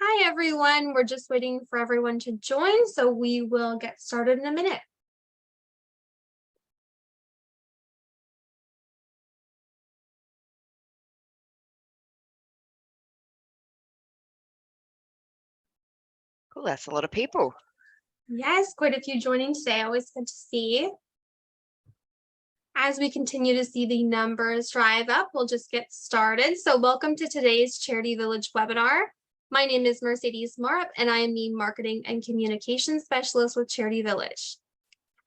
Hi, everyone. We're just waiting for everyone to join, so we will get started in a minute. Cool, that's a lot of people. Yes, quite a few joining today. Always good to see. As we continue to see the numbers drive up, we'll just get started. So welcome to today's Charity Village webinar. My name is Mercedes Morup, and I am the Marketing and Communications Specialist with Charity Village.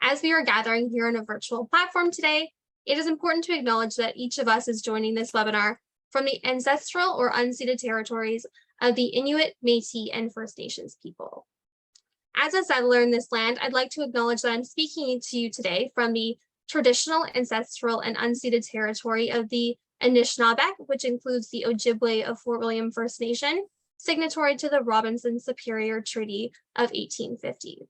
As we are gathering here on a virtual platform today, it is important to acknowledge that each of us is joining this webinar from the ancestral or unceded territories of the Inuit, Métis, and First Nations people. As a settler in this land, I'd like to acknowledge that I'm speaking to you today from the traditional, ancestral, and unceded territory of the Anishinaabeg, which includes the Ojibwe of Fort William First Nation, signatory to the Robinson Superior Treaty of 1850.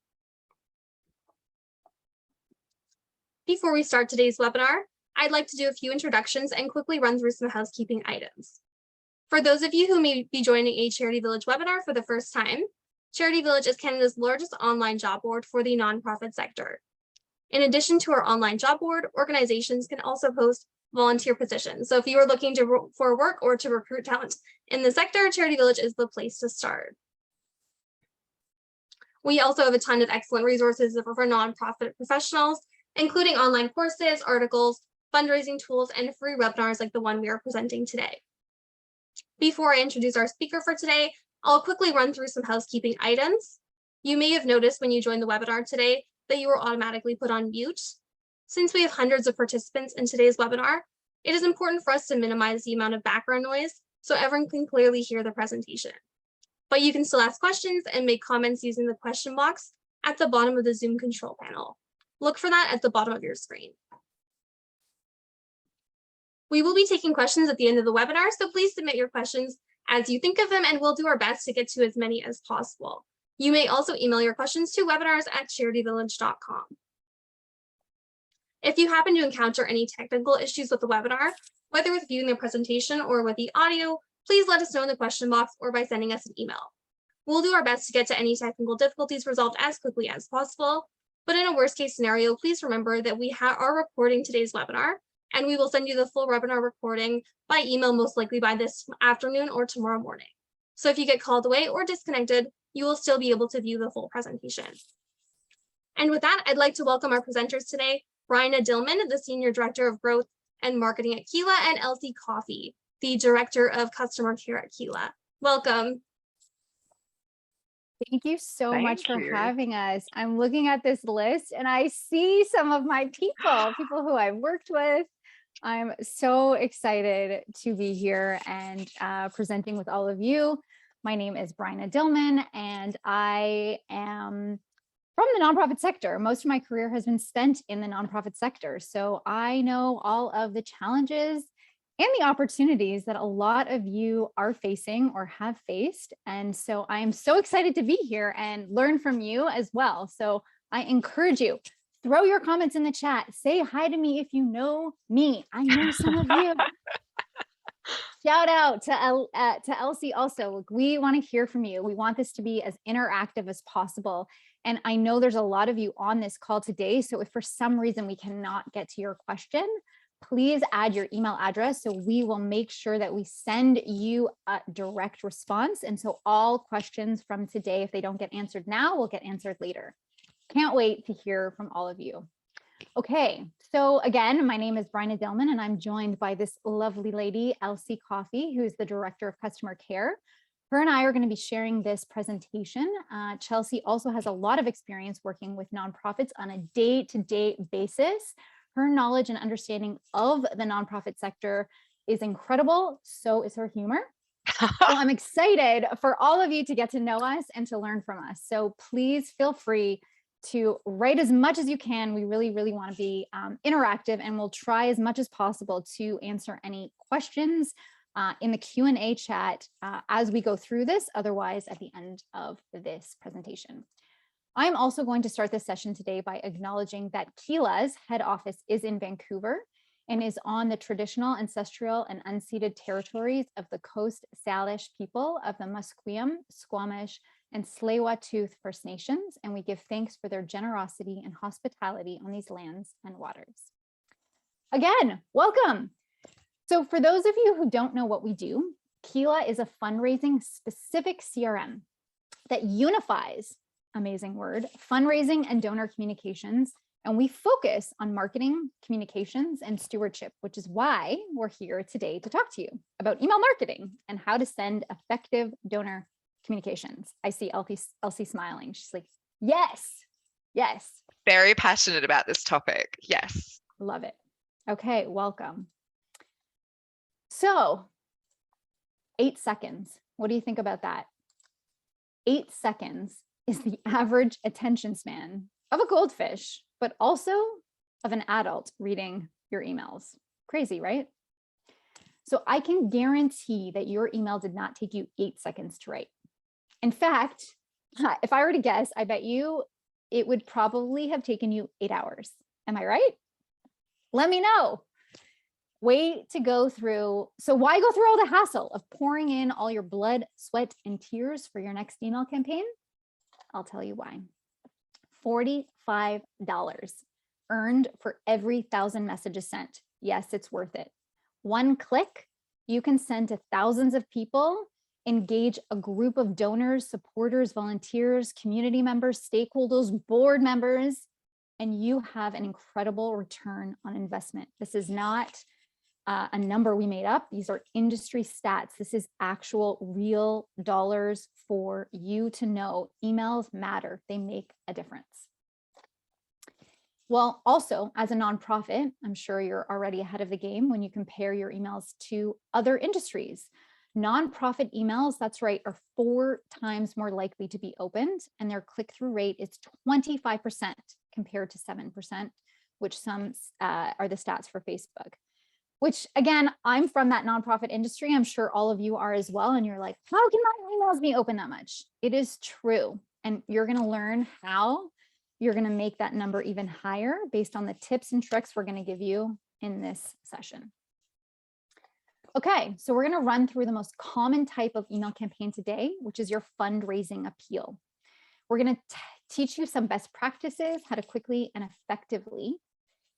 Before we start today's webinar, I'd like to do a few introductions and quickly run through some housekeeping items. For those of you who may be joining a Charity Village webinar for the first time, Charity Village is Canada's largest online job board for the nonprofit sector. In addition to our online job board, organizations can also post volunteer positions. So if you are looking for work or to recruit talent in the sector, Charity Village is the place to start. We also have a ton of excellent resources for nonprofit professionals, including online courses, articles, fundraising tools, and free webinars like the one we are presenting today. Before I introduce our speaker for today, I'll quickly run through some housekeeping items. You may have noticed when you joined the webinar today that you were automatically put on mute. Since we have hundreds of participants in today's webinar, it is important for us to minimize the amount of background noise so everyone can clearly hear the presentation. But you can still ask questions and make comments using the question box at the bottom of the Zoom control panel. Look for that at the bottom of your screen. We will be taking questions at the end of the webinar, so please submit your questions as you think of them, and we'll do our best to get to as many as possible. You may also email your questions to webinars@charityvillage.com. If you happen to encounter any technical issues with the webinar, whether with viewing the presentation or with the audio, please let us know in the question box or by sending us an email. We'll do our best to get to any technical difficulties resolved as quickly as possible. But in a worst case scenario, please remember that we are recording today's webinar, and we will send you the full webinar recording by email, most likely by this afternoon or tomorrow morning. So if you get called away or disconnected, you will still be able to view the full presentation. And with that, I'd like to welcome our presenters today, Bryna Dillman, the Senior Director of Growth and Marketing at Keela, and Elsie Coffey, the Director of Customer Care at Keela. Welcome. Thank you so much for having us. I'm looking at this list and I see some of my people who I've worked with. I'm so excited to be here and presenting with all of you. My name is Bryna Dillman and I am from the nonprofit sector. Most of my career has been spent in the nonprofit sector. So I know all of the challenges and the opportunities that a lot of you are facing or have faced. And so I am so excited to be here and learn from you as well. So I encourage you, throw your comments in the chat, say hi to me if you know me. I know some of you. Shout out to Elsie also. We want to hear from you. We want this to be as interactive as possible. And I know there's a lot of you on this call today. So if for some reason we cannot get to your question, please add your email address so we will make sure that we send you a direct response. And so all questions from today, if they don't get answered now, will get answered later. Can't wait to hear from all of you. Okay, so again, my name is Bryna Dillman and I'm joined by this lovely lady, Elsie Coffey, who's the Director of Customer Care. Her and I are going to be sharing this presentation. Chelsea also has a lot of experience working with nonprofits on a day-to-day basis. Her knowledge and understanding of the nonprofit sector is incredible. So is her humor. So I'm excited for all of you to get to know us and to learn from us. So please feel free to write as much as you can. We really, really want to be interactive, and we'll try as much as possible to answer any questions in the Q&A chat as we go through this. Otherwise, at the end of this presentation. I'm also going to start this session today by acknowledging that Keela's head office is in Vancouver, and is on the traditional, ancestral, and unceded territories of the Coast Salish people of the Musqueam, Squamish, and Tsleil-Waututh First Nations, and we give thanks for their generosity and hospitality on these lands and waters. Again, welcome. So for those of you who don't know what we do, Keela is a fundraising specific CRM that unifies, amazing word, fundraising and donor communications. And we focus on marketing, communications, and stewardship, which is why we're here today to talk to you about email marketing and how to send effective donor communications. I see Elsie smiling. She's like, yes, yes. Very passionate about this topic. Yes. Love it. Okay, welcome. So 8 seconds. What do you think about that? 8 seconds is the average attention span of a goldfish, but also of an adult reading your emails. Crazy, right? So I can guarantee that your email did not take you 8 seconds to write. In fact, if I were to guess, I bet you it would probably have taken you 8 hours. Am I right? Let me know. Way to go through. So why go through all the hassle of pouring in all your blood, sweat, and tears for your next email campaign? I'll tell you why. $45 earned for every 1,000 messages sent. Yes, it's worth it. One click, you can send to thousands of people, engage a group of donors, supporters, volunteers, community members, stakeholders, board members, and you have an incredible return on investment. This is not a number we made up. These are industry stats. This is actual real dollars for you to know. Emails matter. They make a difference. Well, also as a nonprofit, I'm sure you're already ahead of the game when you compare your emails to other industries. Nonprofit emails, that's right, are 4 times more likely to be opened, and their click-through rate is 25% compared to 7%, which some are the stats for Facebook. Which again, I'm from that nonprofit industry. I'm sure all of you are as well. And you're like, how can my emails be open that much? It is true. And you're going to learn how you're going to make that number even higher based on the tips and tricks we're going to give you in this session. Okay, so we're going to run through the most common type of email campaign today, which is your fundraising appeal. We're going to teach you some best practices, how to quickly and effectively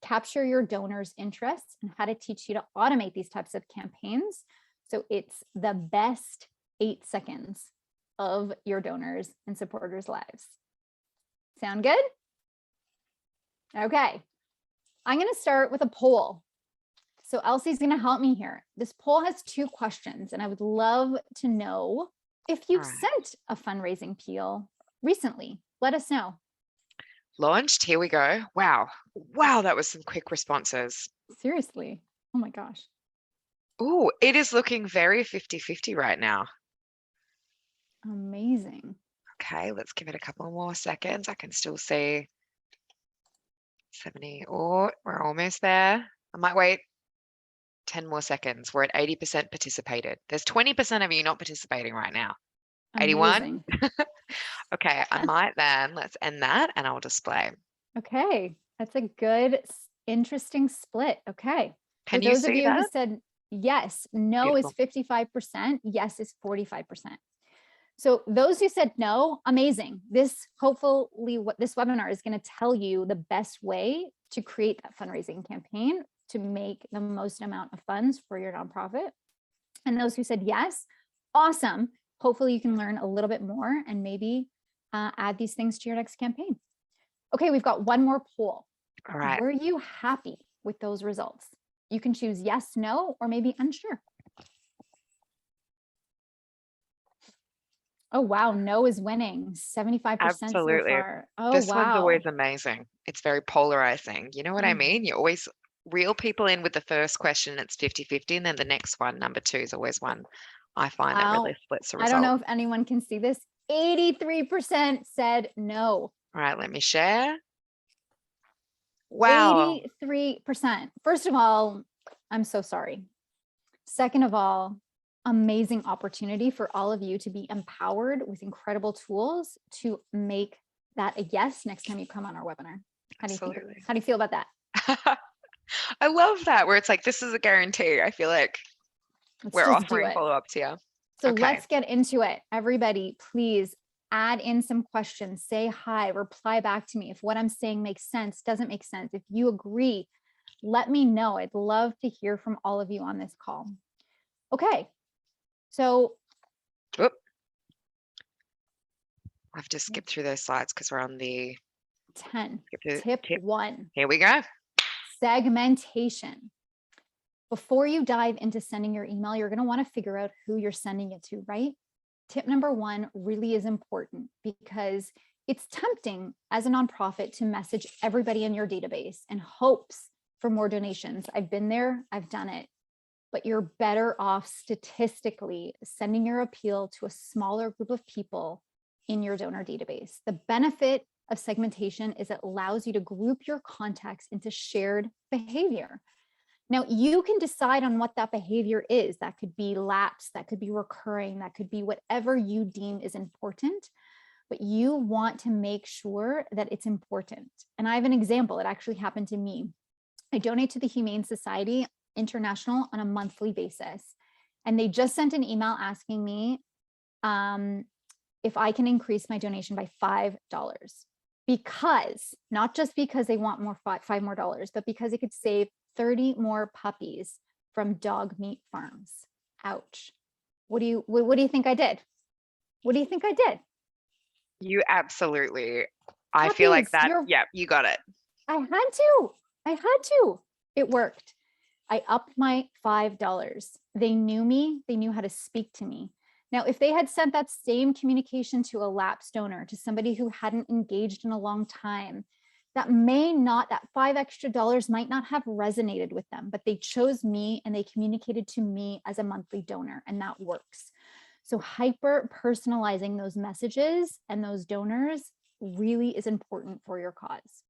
capture your donors' interests, and how to teach you to automate these types of campaigns. So it's the best 8 seconds of your donors and supporters' lives. Sound good? Okay, I'm going to start with a poll. So Elsie's going to help me here. This poll has 2 questions, and I would love to know if you've sent a fundraising appeal recently. Let us know. Launched. Here we go. Wow. Wow, that was some quick responses. Seriously. Oh my gosh. Oh, it is looking very 50-50 right now. Amazing. Okay, let's give it a couple more seconds. I can still see 70. Oh, we're almost there. I might wait 10 more seconds. We're at 80% participated. There's 20% of you not participating right now. Amazing. 81. Okay, I might then, let's end that and I'll display. Okay, that's a good, interesting split. Okay. Can For you those of see you who that? said yes, no is 55%, yes is 45%. So those who said no, amazing. This hopefully what this webinar is going to tell you the best way to create that fundraising campaign to make the most amount of funds for your nonprofit. And those who said yes, awesome. Hopefully you can learn a little bit more and maybe add these things to your next campaign. Okay, we've got one more poll. All right. Were you happy with those results? You can choose yes, no, or maybe unsure. Oh, wow. No is winning 75% Absolutely. so far. Oh, This wow. one's always amazing. It's very polarizing. You know what I mean? You always reel people in with the first question, it's 50-50, and then the next one, number 2, is always one I find that really splits the result. I don't know if anyone can see this. 83% said no. All right, let me share. Wow. 83%. First of all, I'm so sorry. Second of all, amazing opportunity for all of you to be empowered with incredible tools to make that a yes next time you come on our webinar. How do you feel about that? I love that, where it's like, this is a guarantee. I feel like Let's we're just do offering it. follow-ups here. So Okay. let's get into it. Everybody, please add in some questions, say hi, reply back to me. If what I'm saying makes sense, doesn't make sense, if you agree, let me know. I'd love to hear from all of you on this call. Okay, so Oop. I have to skip through those slides because we're on the 10, tip. tip 1, Here we go. segmentation. Before you dive into sending your email, you're going to want to figure out who you're sending it to, right? Tip number 1 really is important because it's tempting as a nonprofit to message everybody in your database in hopes for more donations. I've been there, I've done it, but you're better off statistically sending your appeal to a smaller group of people in your donor database. The benefit of segmentation is it allows you to group your contacts into shared behavior. Now, you can decide on what that behavior is. That could be lapse, that could be recurring, that could be whatever you deem is important, but you want to make sure that it's important. And I have an example. It actually happened to me. I donate to the Humane Society International on a monthly basis. And they just sent an email asking me if I can increase my donation by $5. Because, not just because they want more $5 more, but because it could save 30 more puppies from dog meat farms. Ouch. What do you think I did? What do you think I did? You absolutely, I feel like that. Yeah, you got it. I had to. It worked. I upped my $5. They knew me. They knew how to speak to me. Now, if they had sent that same communication to a lapsed donor, to somebody who hadn't engaged in a long time, that $5 extra might not have resonated with them, but they chose me and they communicated to me as a monthly donor, and that works. So hyper personalizing those messages and those donors really is important for your cause.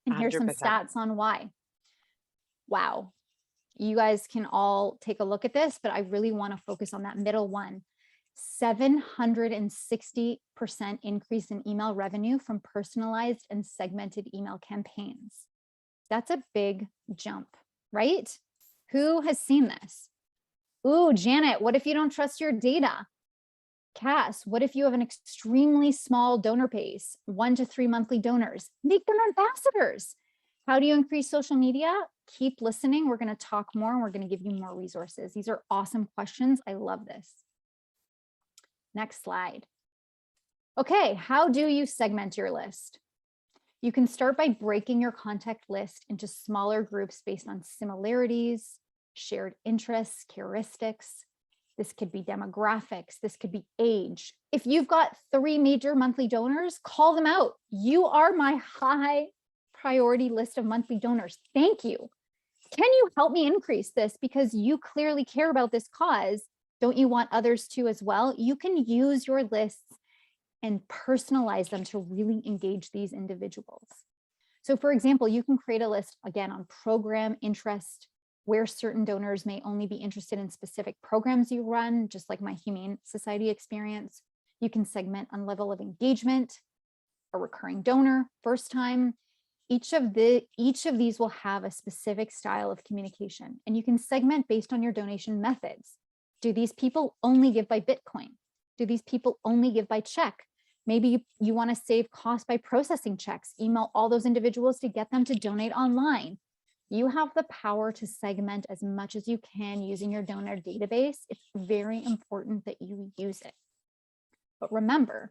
And here's some 100%. stats on why. Wow. You guys can all take a look at this, but I really want to focus on that middle one. 760% increase in email revenue from personalized and segmented email campaigns. That's a big jump, right? Who has seen this? Ooh, Janet, what if you don't trust your data? Cass, what if you have an extremely small donor base, 1 to 3 monthly donors? Make them ambassadors. How do you increase social media? Keep listening. We're going to talk more and we're going to give you more resources. These are awesome questions. I love this. Next slide. Okay, how do you segment your list? You can start by breaking your contact list into smaller groups based on similarities, shared interests, heuristics. This could be demographics. This could be age. If you've got 3 major monthly donors, call them out. You are my high priority list of monthly donors. Thank you. Can you help me increase this? Because you clearly care about this cause. Don't you want others to as well? You can use your lists and personalize them to really engage these individuals. So for example, you can create a list again on program interest, where certain donors may only be interested in specific programs you run, just like my Humane Society experience. You can segment on level of engagement, a recurring donor, first time. Each of these will have a specific style of communication, and you can segment based on your donation methods. Do these people only give by Bitcoin? Do these people only give by check? Maybe you want to save costs by processing checks, email all those individuals to get them to donate online. You have the power to segment as much as you can using your donor database. It's very important that you use it. But remember,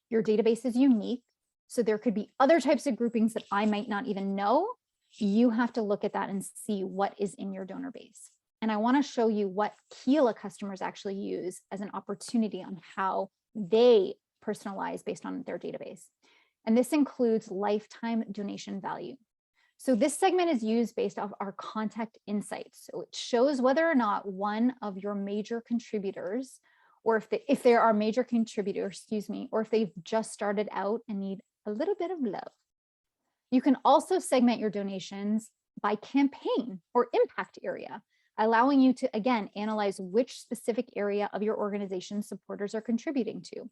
your database is unique, so there could be other types of groupings that I might not even know. You have to look at that and see what is in your donor base. And I want to show you what Keela customers actually use as an opportunity on how they personalize based on their database. And this includes lifetime donation value. So this segment is used based off our contact insights. So it shows whether or not one of your major contributors, or if there are major contributors, or if they've just started out and need a little bit of love. You can also segment your donations by campaign or impact area, allowing you to, again, analyze which specific area of your organization's supporters are contributing to.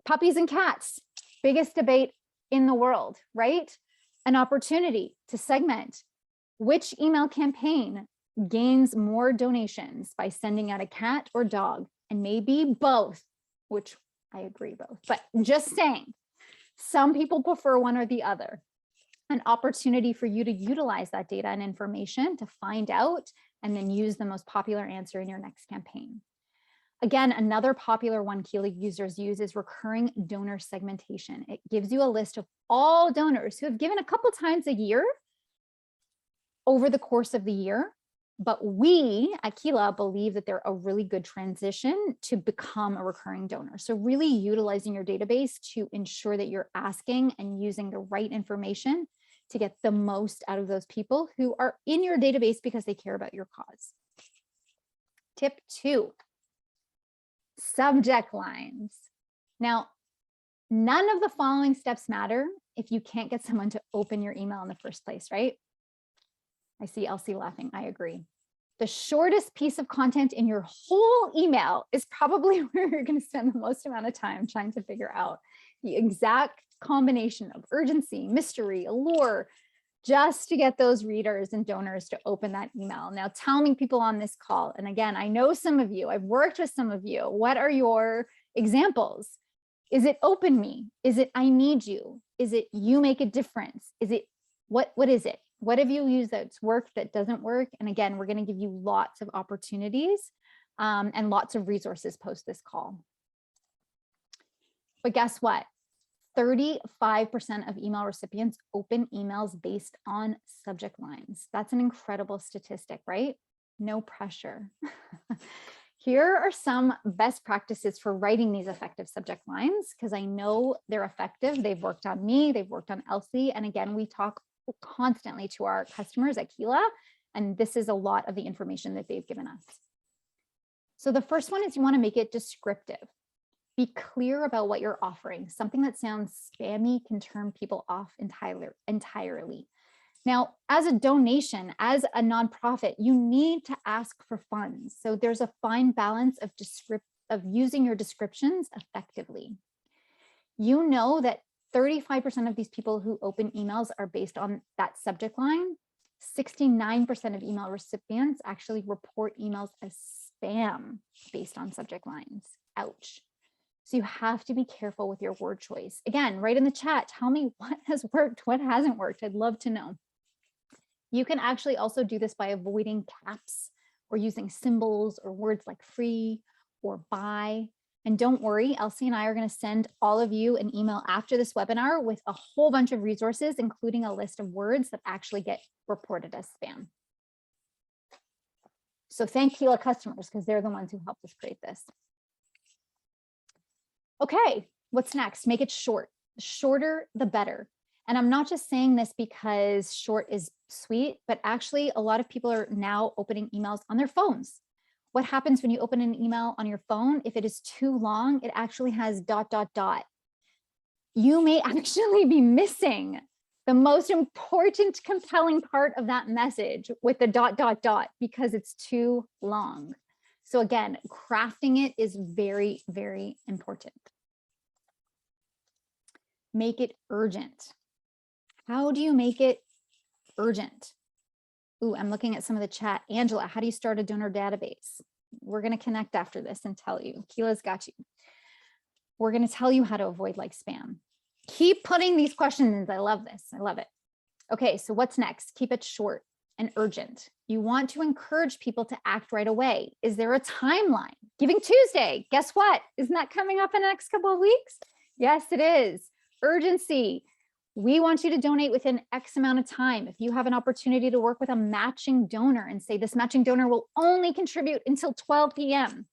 Puppies and cats, biggest debate in the world, right? An opportunity to segment. Which email campaign gains more donations by sending out a cat or dog? And maybe both, which I agree both, but just saying, some people prefer one or the other. An opportunity for you to utilize that data and information to find out and then use the most popular answer in your next campaign. Again, another popular one Keela users use is recurring donor segmentation. It gives you a list of all donors who have given a couple times a year over the course of the year. But we at Keela believe that they're a really good transition to become a recurring donor. So really utilizing your database to ensure that you're asking and using the right information to get the most out of those people who are in your database because they care about your cause. Tip 2, subject lines. Now, none of the following steps matter if you can't get someone to open your email in the first place, right? I see Elsie laughing. I agree. The shortest piece of content in your whole email is probably where you're going to spend the most amount of time trying to figure out the exact combination of urgency, mystery, allure, just to get those readers and donors to open that email. Now, tell me, people on this call, and again, I know some of you, I've worked with some of you, what are your examples? Is it open me? Is it I need you? Is it you make a difference? Is it what is it? What have you used that's worked, that doesn't work? And again, we're going to give you lots of opportunities and lots of resources post this call. But guess what? 35% of email recipients open emails based on subject lines. That's an incredible statistic, right? No pressure. Here are some best practices for writing these effective subject lines, because I know they're effective. They've worked on me, they've worked on Elsie. And again, we talk constantly to our customers at Keela, and this is a lot of the information that they've given us. So the first one is you want to make it descriptive. Be clear about what you're offering. Something that sounds spammy can turn people off entirely. Now, as a donation, as a nonprofit, you need to ask for funds. So there's a fine balance of using your descriptions effectively. You know that 35% of these people who open emails are based on that subject line. 69% of email recipients actually report emails as spam based on subject lines. Ouch. So you have to be careful with your word choice. Again, write in the chat, tell me what has worked, what hasn't worked. I'd love to know. You can actually also do this by avoiding caps or using symbols or words like free or buy. And don't worry, Elsie and I are going to send all of you an email after this webinar with a whole bunch of resources, including a list of words that actually get reported as spam. So thank Keela customers, because they're the ones who helped us create this. Okay, what's next? Make it short. The shorter, the better. And I'm not just saying this because short is sweet, but actually a lot of people are now opening emails on their phones. What happens when you open an email on your phone? If it is too long, it actually has ... You may actually be missing the most important, compelling part of that message with the ... because it's too long. So again, crafting it is very, very important. Make it urgent. How do you make it urgent? Ooh, I'm looking at some of the chat. Angela, how do you start a donor database? We're going to connect after this and tell you. Keela's got you. We're going to tell you how to avoid like spam. Keep putting these questions in. I love this. I love it. Okay, so what's next? Keep it short and urgent. You want to encourage people to act right away. Is there a timeline? Giving Tuesday, guess what? Isn't that coming up in the next couple of weeks? Yes, it is. Urgency. We want you to donate within X amount of time. If you have an opportunity to work with a matching donor and say this matching donor will only contribute until 12 p.m.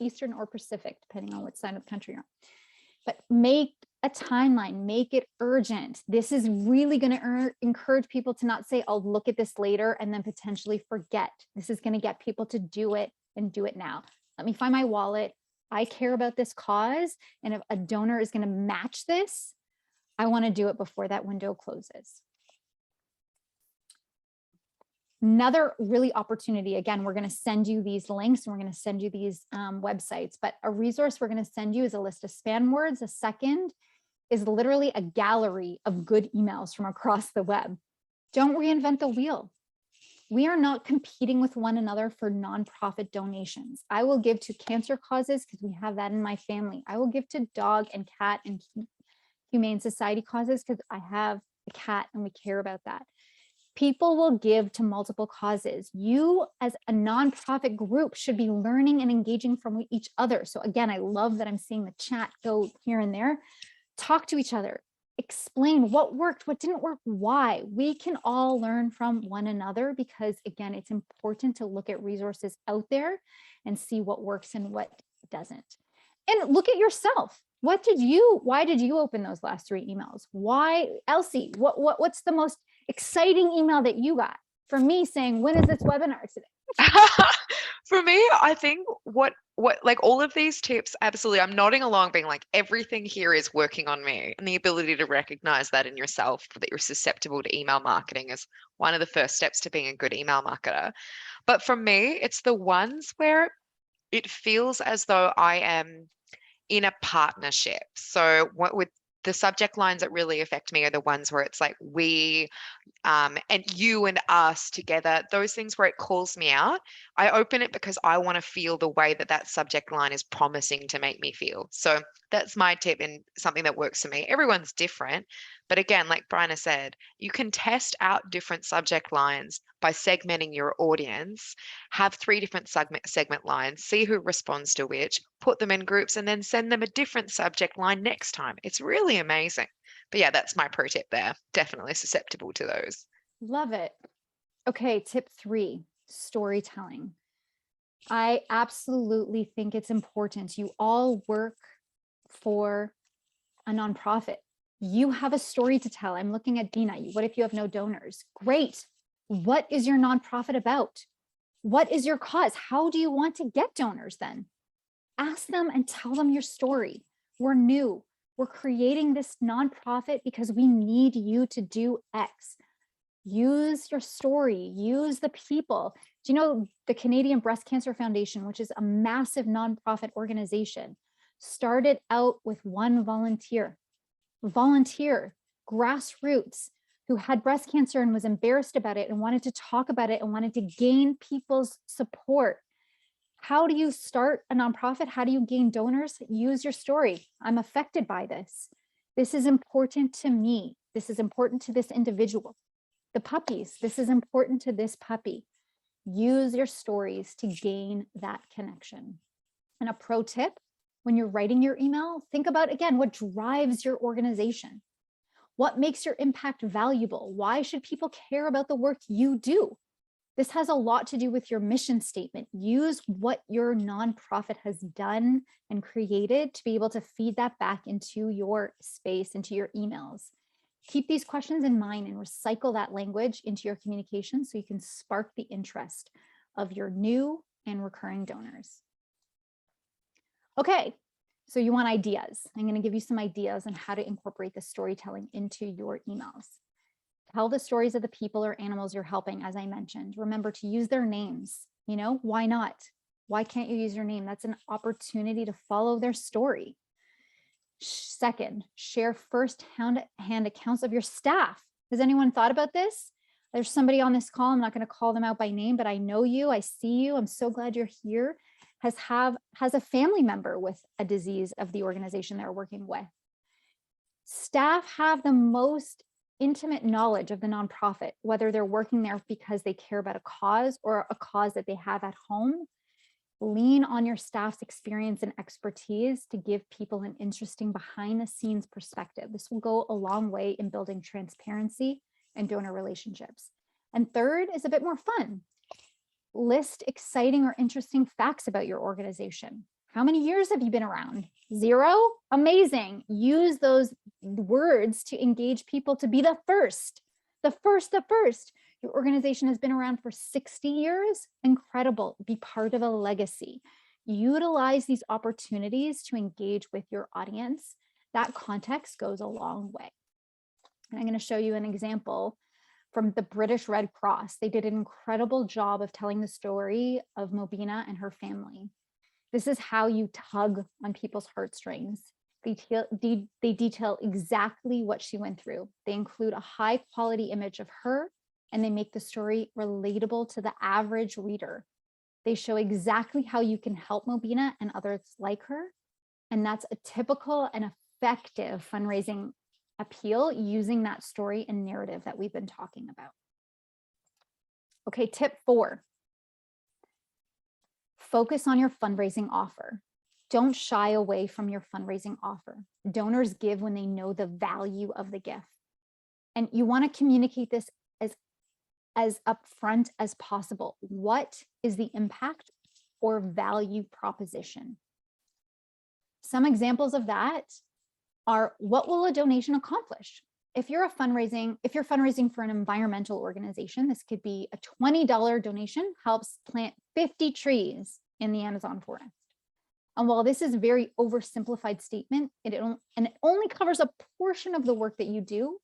Eastern or Pacific, depending on what side of the country you're on. But make a timeline, make it urgent. This is really going to encourage people to not say, I'll look at this later and then potentially forget. This is going to get people to do it and do it now. Let me find my wallet. I care about this cause. And if a donor is going to match this, I want to do it before that window closes. Another really opportunity, again, we're going to send you these links and we're going to send you these websites, but a resource we're going to send you is a list of spam words. A second is literally a gallery of good emails from across the web. Don't reinvent the wheel. We are not competing with one another for nonprofit donations. I will give to cancer causes because we have that in my family. I will give to dog and cat and humane society causes because I have a cat and we care about that. People will give to multiple causes. You as a nonprofit group should be learning and engaging from each other. So again, I love that I'm seeing the chat go here and there. Talk to each other. Explain what worked, what didn't work, why. We can all learn from one another because again, it's important to look at resources out there and see what works and what doesn't. And look at yourself. Why did you open those last 3 emails? Why, Elsie, what's the most exciting email that you got from me saying, when is this webinar today? For me, I think what like all of these tips, absolutely. I'm nodding along, being like, everything here is working on me, and the ability to recognize that in yourself, that you're susceptible to email marketing is one of the first steps to being a good email marketer. But for me, it's the ones where it feels as though I am in a partnership. So what with the subject lines that really affect me are the ones where it's like we and you and us together, those things where it calls me out. I open it because I want to feel the way that that subject line is promising to make me feel. So that's my tip and something that works for me. Everyone's different. But again, like Bryna said, you can test out different subject lines by segmenting your audience, have 3 different segment lines, see who responds to which, put them in groups, and then send them a different subject line next time. It's really amazing. But yeah, that's my pro tip there. Definitely susceptible to those. Love it. Okay, tip 3, storytelling. I absolutely think it's important. You all work for a nonprofit. You have a story to tell. I'm looking at Dina. What if you have no donors? Great. What is your nonprofit about? What is your cause? How do you want to get donors then? Ask them and tell them your story. We're new. We're creating this nonprofit because we need you to do X. Use your story, use the people. Do you know the Canadian Breast Cancer Foundation, which is a massive nonprofit organization, started out with one volunteer, grassroots, who had breast cancer and was embarrassed about it and wanted to talk about it and wanted to gain people's support. How do you start a nonprofit? How do you gain donors? Use your story. I'm affected by this. This is important to me. This is important to this individual. The puppies, this is important to this puppy. Use your stories to gain that connection. And a pro tip, when you're writing your email, think about, again, what drives your organization? What makes your impact valuable? Why should people care about the work you do? This has a lot to do with your mission statement. Use what your nonprofit has done and created to be able to feed that back into your space, into your emails. Keep these questions in mind and recycle that language into your communication so you can spark the interest of your new and recurring donors. Okay, so you want ideas. I'm going to give you some ideas on how to incorporate the storytelling into your emails. Tell the stories of the people or animals you're helping, as I mentioned. Remember to use their names. You know, why not? Why can't you use your name? That's an opportunity to follow their story. Second, share first-hand accounts of your staff. Has anyone thought about this? There's somebody on this call, I'm not going to call them out by name, but I know you, I see you, I'm so glad you're here, has a family member with a disease of the organization they're working with. Staff have the most intimate knowledge of the nonprofit, whether they're working there because they care about a cause or a cause that they have at home. Lean on your staff's experience and expertise to give people an interesting behind the scenes perspective. This will go a long way in building transparency and donor relationships. And third is a bit more fun. List exciting or interesting facts about your organization. How many years have you been around? 0? Amazing. Use those words to engage people to be the first. Your organization has been around for 60 years. Incredible. Be part of a legacy. Utilize these opportunities to engage with your audience. That context goes a long way. And I'm going to show you an example from the British Red Cross. They did an incredible job of telling the story of Mobina and her family. This is how you tug on people's heartstrings. They detail exactly what she went through. They include a high quality image of her and they make the story relatable to the average reader. They show exactly how you can help Mobina and others like her. And that's a typical and effective fundraising appeal using that story and narrative that we've been talking about. Okay, tip 4. Focus on your fundraising offer. Don't shy away from your fundraising offer. Donors give when they know the value of the gift. And you want to communicate this as upfront as possible. What is the impact or value proposition? Some examples of that are, what will a donation accomplish? If you're fundraising for an environmental organization, this could be a $20 donation helps plant 50 trees in the Amazon forest. And while this is a very oversimplified statement, it only covers a portion of the work that you do,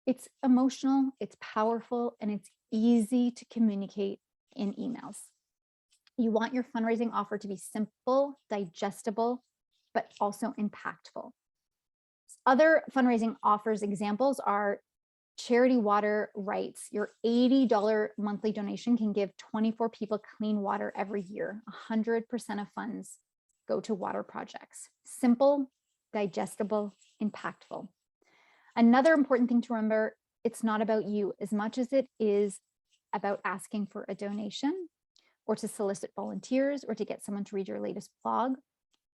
it's emotional, it's powerful, and it's easy to communicate in emails. You want your fundraising offer to be simple, digestible, but also impactful. Other fundraising offers examples are charity water rights. Your $80 monthly donation can give 24 people clean water every year. 100% of funds go to water projects. Simple, digestible, impactful. Another important thing to remember, it's not about you as much as it is about asking for a donation or to solicit volunteers or to get someone to read your latest blog.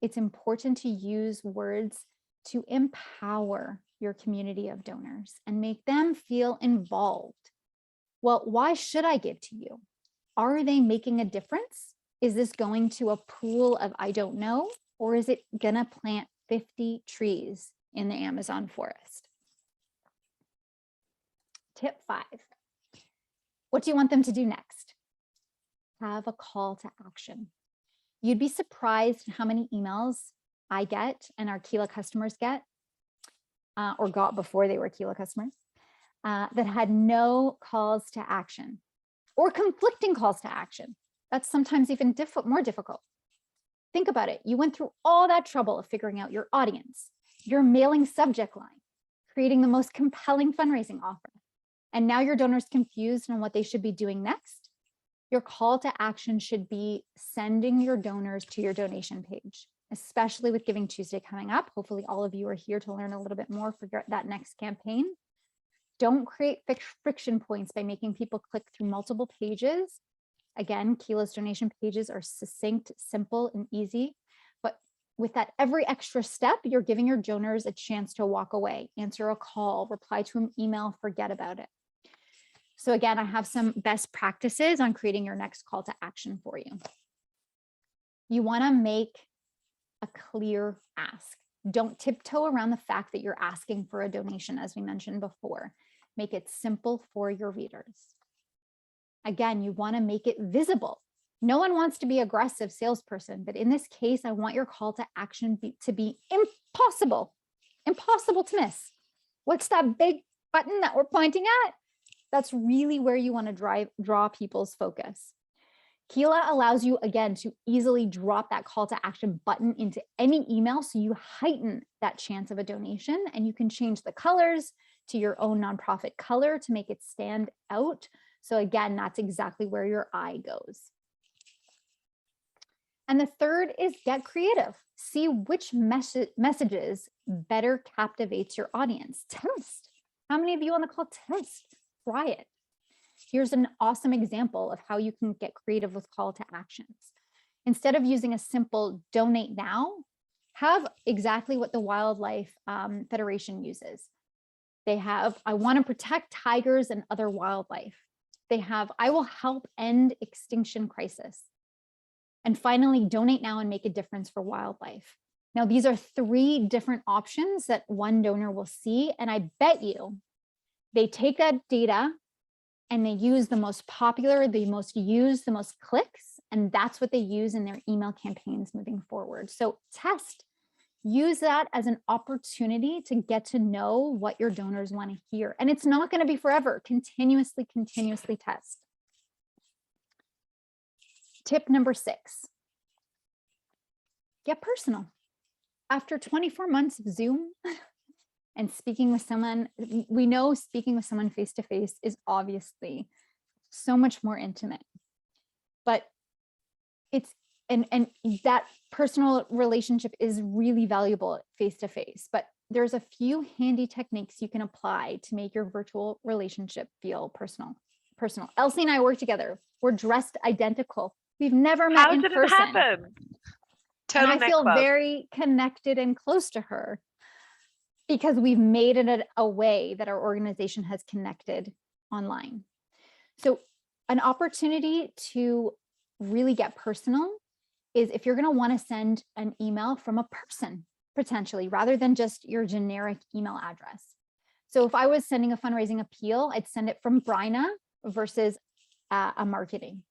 It's important to use words to empower your community of donors and make them feel involved. Well, why should I give to you? Are they making a difference? Is this going to a pool of I don't know, or is it gonna plant 50 trees in the Amazon forest? Tip 5. What do you want them to do next? Have a call to action. You'd be surprised how many emails I get and our Keela customers get, or got before they were Keela customers, that had no calls to action or conflicting calls to action. That's sometimes even more difficult. Think about it. You went through all that trouble of figuring out your audience, your mailing subject line, creating the most compelling fundraising offer. And now your donor's confused on what they should be doing next. Your call to action should be sending your donors to your donation page, especially with Giving Tuesday coming up. Hopefully all of you are here to learn a little bit more for that next campaign. Don't create friction points by making people click through multiple pages. Again, Keela's donation pages are succinct, simple, and easy. But with that every extra step, you're giving your donors a chance to walk away, answer a call, reply to an email, forget about it. So again, I have some best practices on creating your next call to action for you. You want to make a clear ask. Don't tiptoe around the fact that you're asking for a donation, as we mentioned before. Make it simple for your readers. Again, you want to make it visible. No one wants to be an aggressive salesperson, but in this case, I want your call to action to be impossible to miss. What's that big button that we're pointing at? That's really where you want to draw people's focus. Keela allows you, again, to easily drop that call to action button into any email, so you heighten that chance of a donation, and you can change the colors to your own nonprofit color to make it stand out. So again, that's exactly where your eye goes. And the third is get creative. See which messages better captivates your audience. Test. How many of you on the call test? Try it. Here's an awesome example of how you can get creative with call to actions. Instead of using a simple donate now, have exactly what the Wildlife Federation uses. They have, I want to protect tigers and other wildlife. They have, I will help end extinction crisis. And finally, donate now and make a difference for wildlife. Now, these are 3 different options that one donor will see. And I bet you they take that data and they use the most popular, the most used, the most clicks, and that's what they use in their email campaigns moving forward. So test, use that as an opportunity to get to know what your donors want to hear. And it's not going to be forever. Continuously test. Tip number 6, get personal. After 24 months of Zoom, And speaking with someone, we know speaking with someone face to face is obviously so much more intimate, but and that personal relationship is really valuable face to face, but there's a few handy techniques you can apply to make your virtual relationship feel personal. Elsie and I work together. We're dressed identical. We've never met in person. How did it happen? And I feel very connected and close to her because we've made it a way that our organization has connected online. So an opportunity to really get personal is if you're going to want to send an email from a person, potentially, rather than just your generic email address. So if I was sending a fundraising appeal, I'd send it from Bryna versus a marketing.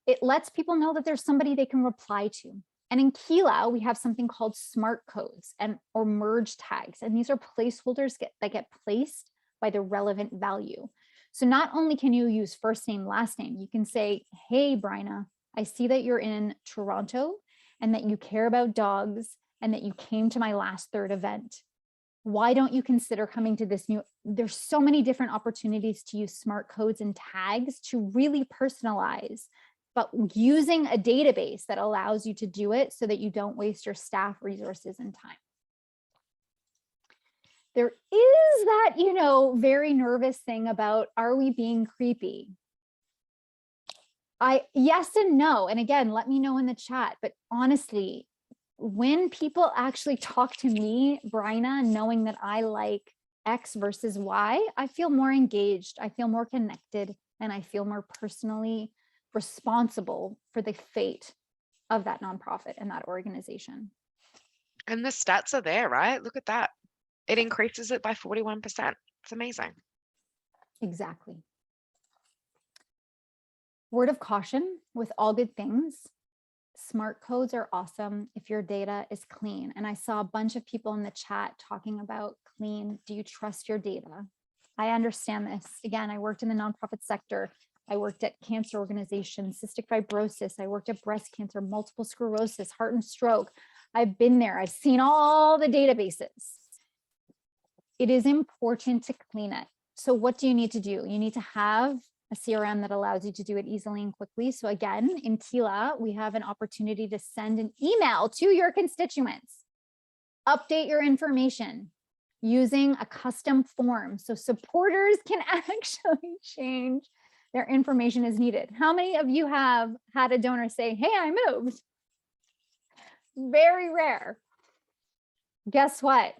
It lets people know that there's somebody they can reply to. And in Keela, we have something called smart codes or merge tags. And these are placeholders that get placed by the relevant value. So not only can you use first name, last name, you can say, hey, Bryna, I see that you're in Toronto and that you care about dogs and that you came to my last third event. Why don't you consider coming to this new? There's so many different opportunities to use smart codes and tags to really personalize, but using a database that allows you to do it so that you don't waste your staff resources and time. There is that, very nervous thing about, are we being creepy? Yes and no. And again, let me know in the chat, but honestly, when people actually talk to me, Bryna, knowing that I like X versus Y, I feel more engaged, I feel more connected, and I feel more personally responsible for the fate of that nonprofit and that organization. And the stats are there, right? Look at that. It increases it by 41%. It's amazing. Exactly. Word of caution with all good things. Smart codes are awesome if your data is clean. And I saw a bunch of people in the chat talking about clean. Do you trust your data? I understand this. Again, I worked in the nonprofit sector. I worked at cancer organizations, cystic fibrosis. I worked at breast cancer, multiple sclerosis, heart and stroke. I've been there. I've seen all the databases. It is important to clean it. So what do you need to do? You need to have a CRM that allows you to do it easily and quickly. So again, in Keela, we have an opportunity to send an email to your constituents, update your information using a custom form. So supporters can actually change their information as needed. How many of you have had a donor say, hey, I moved? Very rare. Guess what?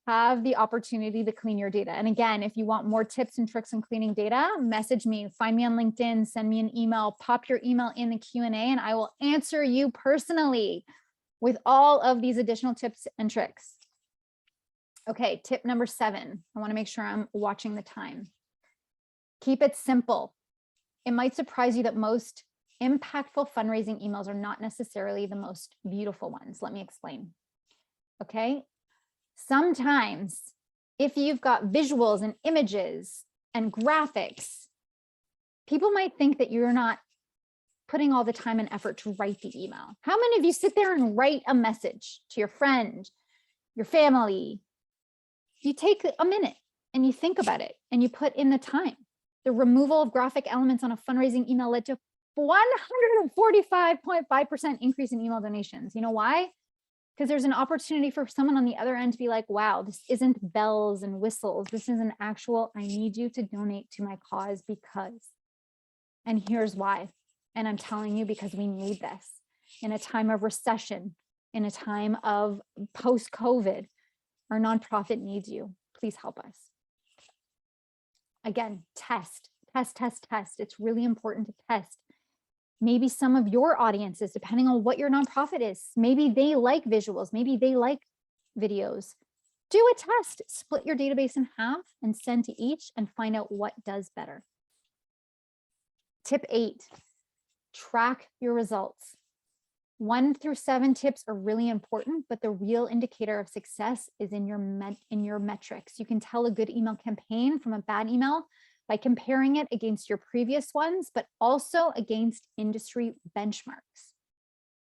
Have the opportunity to clean your data. And again, if you want more tips and tricks on cleaning data, message me, find me on LinkedIn, send me an email, pop your email in the Q&A, and I will answer you personally with all of these additional tips and tricks. Okay, tip number 7. I want to make sure I'm watching the time. Keep it simple. It might surprise you that most impactful fundraising emails are not necessarily the most beautiful ones. Let me explain. Okay. Sometimes if you've got visuals and images and graphics, people might think that you're not putting all the time and effort to write the email. How many of you sit there and write a message to your friend, your family? You take a minute and you think about it and you put in the time. The removal of graphic elements on a fundraising email led to 145.5% increase in email donations. You know why? Because there's an opportunity for someone on the other end to be like, wow, this isn't bells and whistles. This is an actual, I need you to donate to my cause because, and here's why. And I'm telling you because we need this in a time of recession, in a time of post-COVID, our nonprofit needs you. Please help us. Again, test. It's really important to test. Maybe some of your audiences, depending on what your nonprofit is, maybe they like visuals, maybe they like videos. Do a test, split your database in half and send to each and find out what does better. Tip 8, track your results. 1 through 7 tips are really important, but the real indicator of success is in your metrics. You can tell a good email campaign from a bad email by comparing it against your previous ones, but also against industry benchmarks.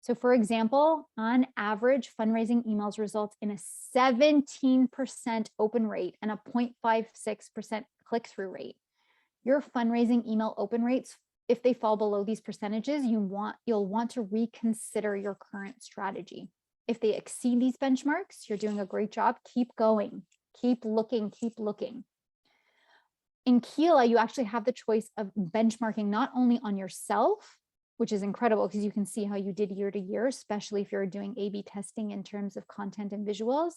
So for example, on average, fundraising emails results in a 17% open rate and a 0.56% click-through rate. Your fundraising email open rates, if they fall below these percentages, you'll want to reconsider your current strategy. If they exceed these benchmarks, you're doing a great job. Keep going, keep looking, keep looking. In Keela, you actually have the choice of benchmarking not only on yourself, which is incredible because you can see how you did year to year, especially if you're doing A/B testing in terms of content and visuals,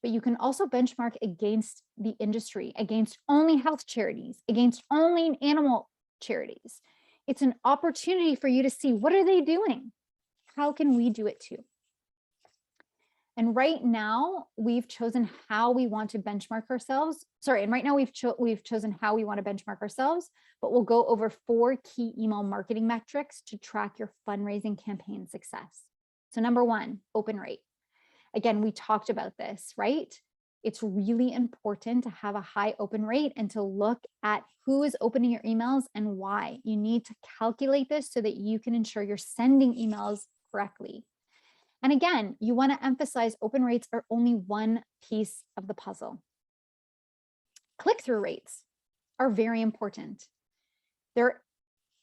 but you can also benchmark against the industry, against only health charities, against only animal charities. It's an opportunity for you to see, what are they doing? How can we do it too? And right now we've chosen how we want to benchmark ourselves. Sorry, and right now we've chosen how we want to benchmark ourselves, but we'll go over 4 key email marketing metrics to track your fundraising campaign success. So number 1, open rate. Again, we talked about this, right? It's really important to have a high open rate and to look at who is opening your emails and why. You need to calculate this so that you can ensure you're sending emails correctly. And again, you want to emphasize open rates are only one piece of the puzzle. Click-through rates are very important. There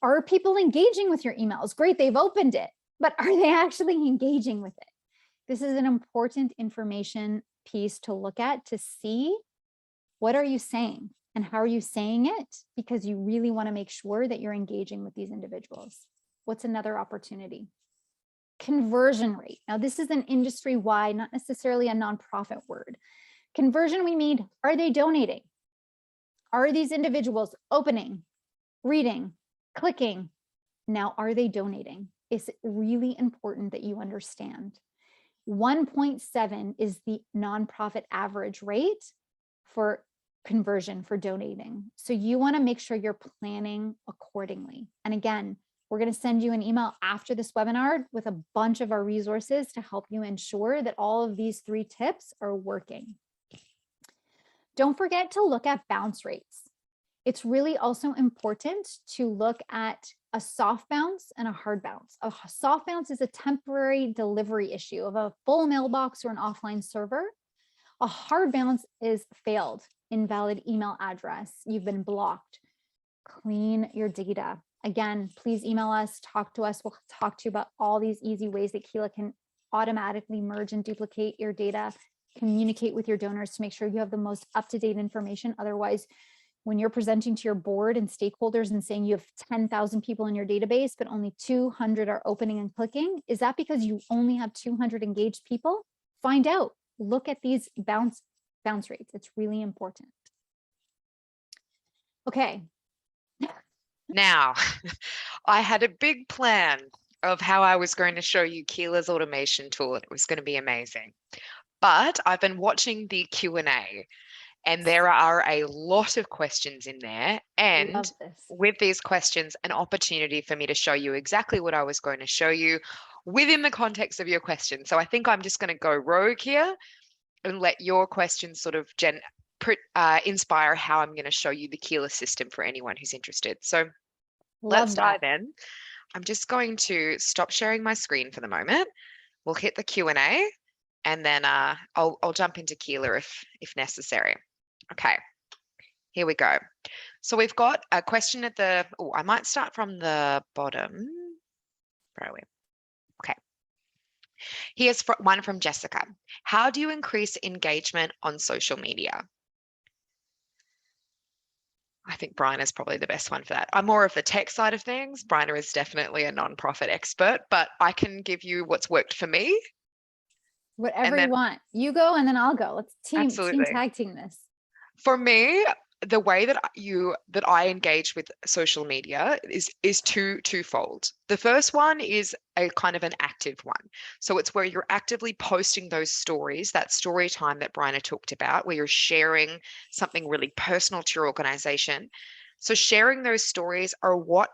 are people engaging with your emails. Great, they've opened it, but are they actually engaging with it? This is an important information piece to look at to see, what are you saying and how are you saying it? Because you really want to make sure that you're engaging with these individuals. What's another opportunity? Conversion rate. Now, this is an industry-wide, not necessarily a nonprofit word. Conversion, we mean, are they donating? Are these individuals opening, reading, clicking? Now, are they donating? It's really important that you understand. 1.7 is the nonprofit average rate for conversion for donating. So you want to make sure you're planning accordingly. And again, we're going to send you an email after this webinar with a bunch of our resources to help you ensure that all of these 3 tips are working. Don't forget to look at bounce rates. It's really also important to look at a soft bounce and a hard bounce. A soft bounce is a temporary delivery issue of a full mailbox or an offline server. A hard bounce is failed, invalid email address, you've been blocked. Clean your data. Again, please email us, talk to us. We'll talk to you about all these easy ways that Keela can automatically merge and duplicate your data, communicate with your donors to make sure you have the most up-to-date information. Otherwise, when you're presenting to your board and stakeholders and saying you have 10,000 people in your database, but only 200 are opening and clicking, is that because you only have 200 engaged people? Find out. Look at these bounce rates. It's really important. Okay. Now, I had a big plan of how I was going to show you Keela's automation tool. It was going to be amazing. But I've been watching the Q&A and there are a lot of questions in there. And with these questions, an opportunity for me to show you exactly what I was going to show you within the context of your question. So I think I'm just going to go rogue here and let your questions sort of inspire how I'm going to show you the Keela system for anyone who's interested. So let's dive in. I'm just going to stop sharing my screen for the moment. We'll hit the Q&A and then I'll jump into Keela if necessary. Okay, here we go. So we've got a question at the, I might start from the bottom. Where are we? Okay. Here's one from Jessica. How do you increase engagement on social media? I think Bryna is probably the best one for that. I'm more of the tech side of things. Bryna is definitely a nonprofit expert, but I can give you what's worked for me. Whatever you want. You go and then I'll go. Let's team tag team this. For me, the way that I engage with social media is twofold. The first one is a kind of an active one. So it's where you're actively posting those stories, that story time that Bryna talked about, where you're sharing something really personal to your organization. So sharing those stories are what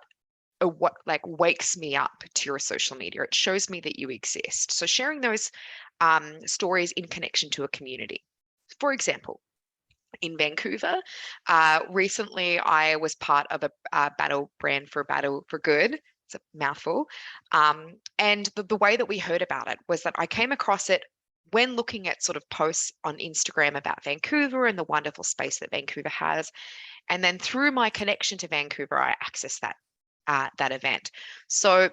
like wakes me up to your social media. It shows me that you exist. So sharing those stories in connection to a community. For example, in Vancouver, recently I was part of a battle brand for Battle for Good It's a mouthful. And the way that we heard about it was that I came across it when looking at sort of posts on Instagram about Vancouver and the wonderful space that Vancouver has. And then through my connection to Vancouver, I accessed that event. So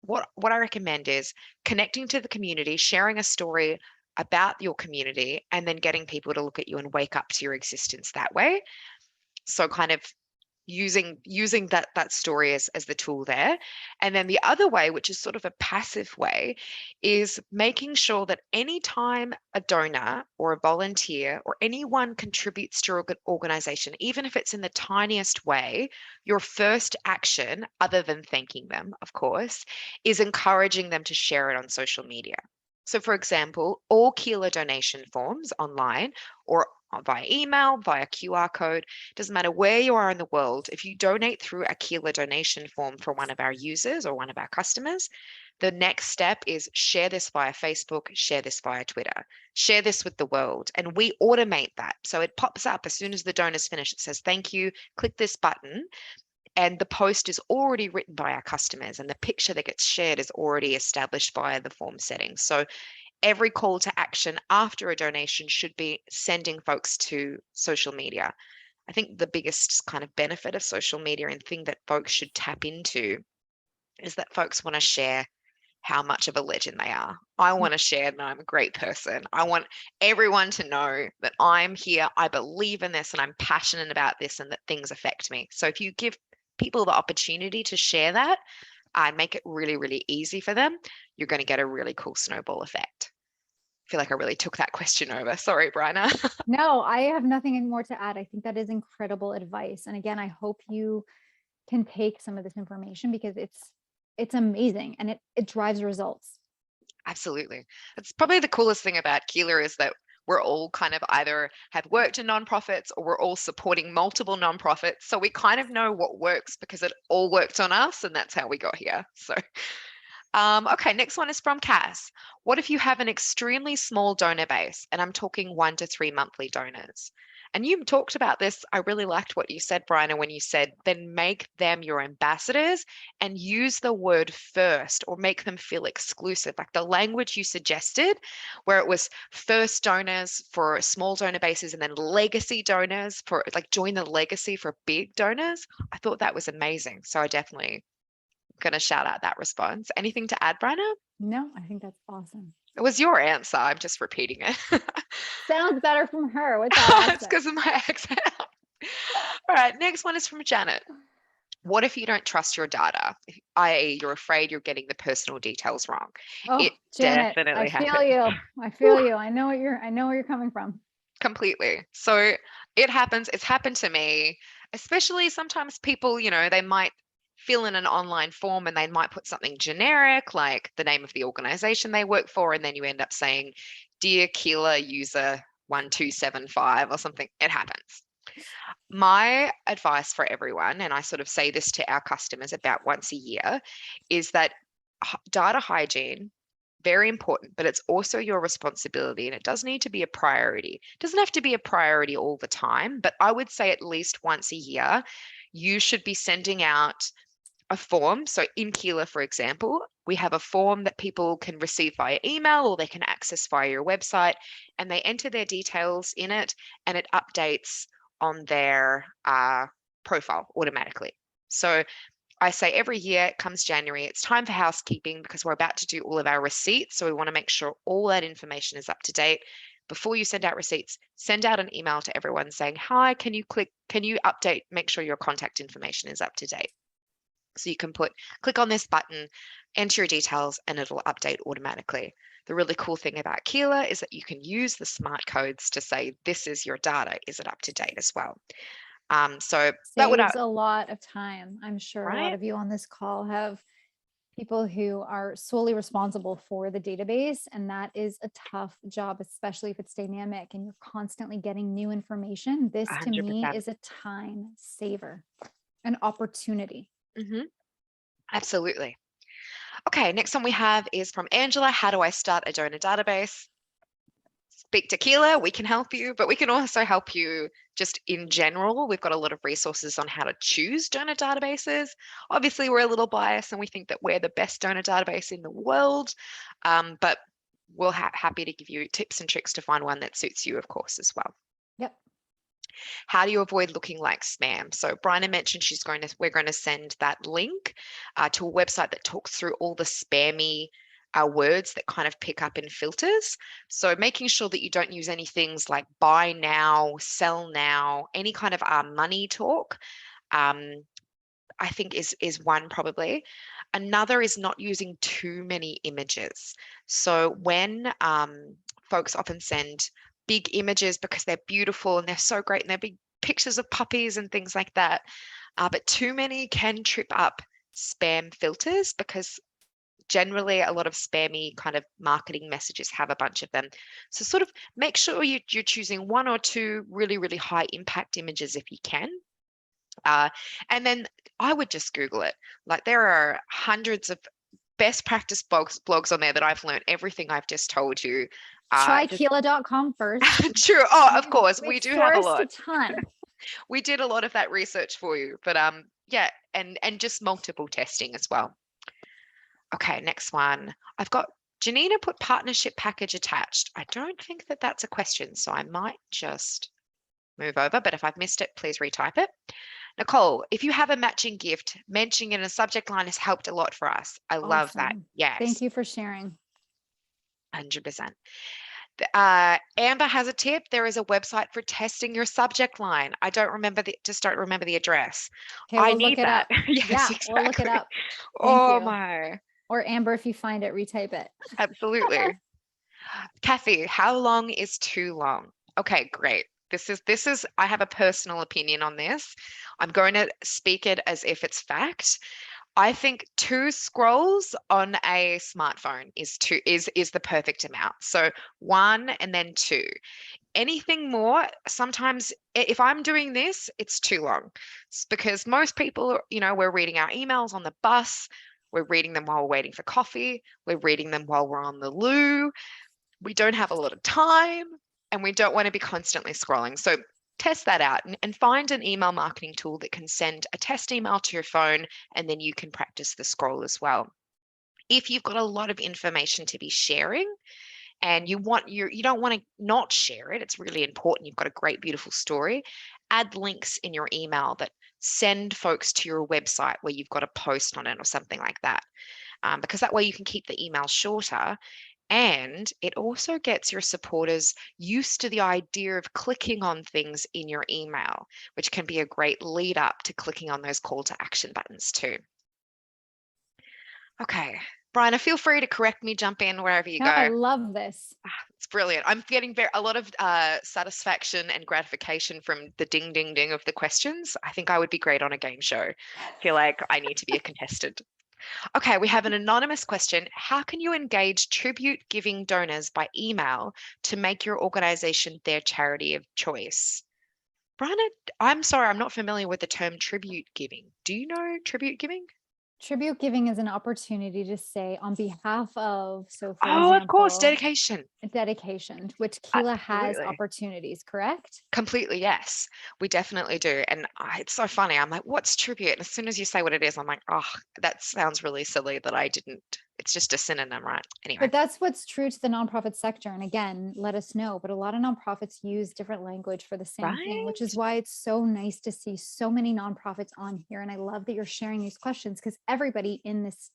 what I recommend is connecting to the community, sharing a story about your community, and then getting people to look at you and wake up to your existence that way. So kind of using that story as the tool there. And then the other way, which is sort of a passive way, is making sure that anytime a donor or a volunteer or anyone contributes to your organization, even if it's in the tiniest way, your first action, other than thanking them, of course, is encouraging them to share it on social media. So, for example, all Keeler donation forms online or via email, via QR code, doesn't matter where you are in the world, if you donate through a Keeler donation form for one of our users or one of our customers, the next step is share this via Facebook, share this via Twitter, share this with the world. And we automate that. So it pops up as soon as the donor's finished. It says, thank you, click this button. And the post is already written by our customers, and the picture that gets shared is already established via the form settings. So every call to action after a donation should be sending folks to social media. I think the biggest kind of benefit of social media and thing that folks should tap into is that folks want to share how much of a legend they are. I want to share that I'm a great person. I want everyone to know that I'm here, I believe in this, and I'm passionate about this, and that things affect me. So if you give people the opportunity to share that and make it really, really easy for them, you're going to get a really cool snowball effect. I feel like I really took that question over. Sorry, Bryna. No, I have nothing more to add. I think that is incredible advice. And again, I hope you can take some of this information because it's amazing and it drives results. Absolutely. It's probably the coolest thing about Keeler is that we're all kind of either have worked in nonprofits or we're all supporting multiple nonprofits. So we kind of know what works because it all worked on us, and that's how we got here. So okay, next one is from Cass. What if you have an extremely small donor base? And I'm talking 1 to 3 monthly donors. And you talked about this. I really liked what you said, Bryna, when you said, then make them your ambassadors and use the word first or make them feel exclusive. Like the language you suggested, where it was first donors for small donor bases and then legacy donors for like join the legacy for big donors. I thought that was amazing. So I definitely going to shout out that response. Anything to add, Bryna? No, I think that's awesome. It was your answer. I'm just repeating it. Sounds better from her with that It's because of my accent. All right, next one is from Janet. What if you don't trust your data, i.e., you're afraid you're getting the personal details wrong? Oh, It Janet, definitely I feel happens. you. I feel you. I know where you're coming from. Completely. So it happens. It's happened to me, especially sometimes people, they might fill in an online form and they might put something generic like the name of the organization they work for. And then you end up saying, Dear Keeler user 1275 or something. It happens. My advice for everyone, and I sort of say this to our customers about once a year, is that data hygiene, very important, but it's also your responsibility and it does need to be a priority. It doesn't have to be a priority all the time, but I would say at least once a year, you should be sending out a form. So in Keeler, for example, we have a form that people can receive via email or they can access via your website, and they enter their details in it and it updates on their profile automatically. So I say every year it comes January, it's time for housekeeping because we're about to do all of our receipts. So we want to make sure all that information is up to date. Before you send out receipts, send out an email to everyone saying, hi, can you update, make sure your contact information is up to date. So you can click on this button, enter your details, and it'll update automatically. The really cool thing about Keeler is that you can use the smart codes to say, this is your data, is it up to date as well? So that would saves a lot of time. I'm sure a lot right? of you on this call have people who are solely responsible for the database, and that is a tough job, especially if it's dynamic and you're constantly getting new information. This to me 100%. is a time saver, an opportunity. Absolutely. Okay, next one we have is from Angela. How do I start a donor database? speak to Keela, we can help you, but we can also help you just in general. We've got a lot of resources on how to choose donor databases. Obviously, we're a little biased and we think that we're the best donor database in the world, but we'll happy to give you tips and tricks to find one that suits you, of course, as well. Yep. How do you avoid looking like spam? So Bryna mentioned we're going to send that link to a website that talks through all the spammy words that kind of pick up in filters. So making sure that you don't use any things like buy now, sell now, any kind of money talk, I think is one probably. Another is not using too many images. So when folks often send big images because they're beautiful and they're so great and they're big pictures of puppies and things like that, but too many can trip up spam filters because generally a lot of spammy kind of marketing messages have a bunch of them. So sort of make sure you're choosing one or two really, really high impact images if you can. And then I would just Google it. Like there are hundreds of best practice blogs on there that I've learned everything I've just told you. Try Keela.com first. True. Oh, of course. We We've do have a sourced lot. a ton. We did a lot of that research for you, but yeah, and just multiple testing as well. Okay, next one. I've got Janina put partnership package attached. I don't think that that's a question, so I might just move over, but if I've missed it, please retype it. Nicole, if you have a matching gift, mentioning it in a subject line has helped a lot for us. I love that. Awesome. Yes. Thank you for sharing. 100%. Amber has a tip. There is a website for testing your subject line. I don't remember the address. Okay, I we'll need look it that. up. Yes, Yeah, exactly. we'll look it up. Thank Oh you. my. Or Amber, if you find it, retype it. Absolutely. Kathy, how long is too long? Okay, great. This is I have a personal opinion on this. I'm going to speak it as if it's fact. I think 2 scrolls on a smartphone is the perfect amount. So 1 and then 2. Anything more, sometimes if I'm doing this, it's too long. It's because most people, we're reading our emails on the bus, we're reading them while we're waiting for coffee, we're reading them while we're on the loo. We don't have a lot of time and we don't want to be constantly scrolling. So test that out and find an email marketing tool that can send a test email to your phone and then you can practice the scroll as well. If you've got a lot of information to be sharing and you don't want to not share it, it's really important. You've got a great, beautiful story. Add links in your email that send folks to your website where you've got a post on it or something like that. Because that way you can keep the email shorter. And it also gets your supporters used to the idea of clicking on things in your email, which can be a great lead up to clicking on those call to action buttons too. Okay, Brian, feel free to correct me, jump in wherever you go. I love this. It's brilliant. I'm getting a lot of satisfaction and gratification from the ding, ding, ding of the questions. I think I would be great on a game show. I feel like I need to be a contestant. Okay, we have an anonymous question. How can you engage tribute giving donors by email to make your organization their charity of choice? Brianna, I'm sorry, I'm not familiar with the term tribute giving. Do you know tribute giving? Tribute giving is an opportunity to say on behalf of, so for Oh, example, of course, dedication. Dedication, which Keela has Absolutely. opportunities, correct? Completely, yes. We definitely do. And it's so funny. I'm like, what's tribute? And as soon as you say what it is, I'm like, oh, that sounds really silly that I didn't. It's just a synonym, right? Anyway. But that's what's true to the nonprofit sector. And again, let us know. But a lot of nonprofits use different language for the same thing, which is why it's so nice to see so many nonprofits on here. And I love that you're sharing these questions because everybody in this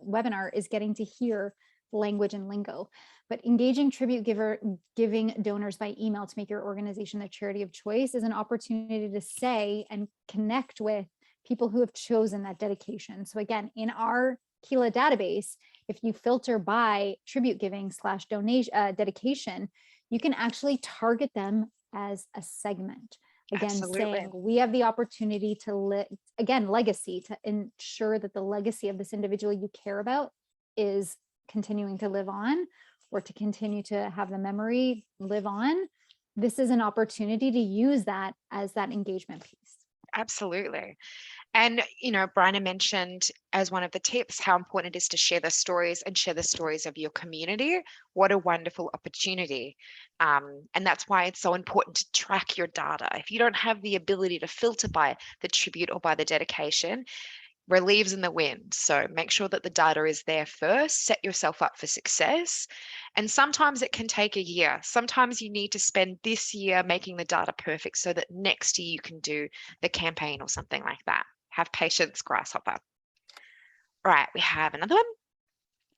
webinar is getting to hear language and lingo. But engaging tribute giving donors by email to make your organization their charity of choice is an opportunity to say and connect with people who have chosen that dedication. So again, in our Keela database, if you filter by tribute giving / donation dedication, you can actually target them as a segment. Again, saying we have the opportunity to legacy, to ensure that the legacy of this individual you care about is continuing to live on, or to continue to have the memory live on. This is an opportunity to use that as that engagement piece. Absolutely. And, Bryna mentioned as one of the tips how important it is to share the stories and share the stories of your community. What a wonderful opportunity. And that's why it's so important to track your data. If you don't have the ability to filter by the tribute or by the dedication, relieves in the wind. So make sure that the data is there first, set yourself up for success. And sometimes it can take a year. Sometimes you need to spend this year making the data perfect so that next year you can do the campaign or something like that. Have patience, grasshopper. All right, we have another one.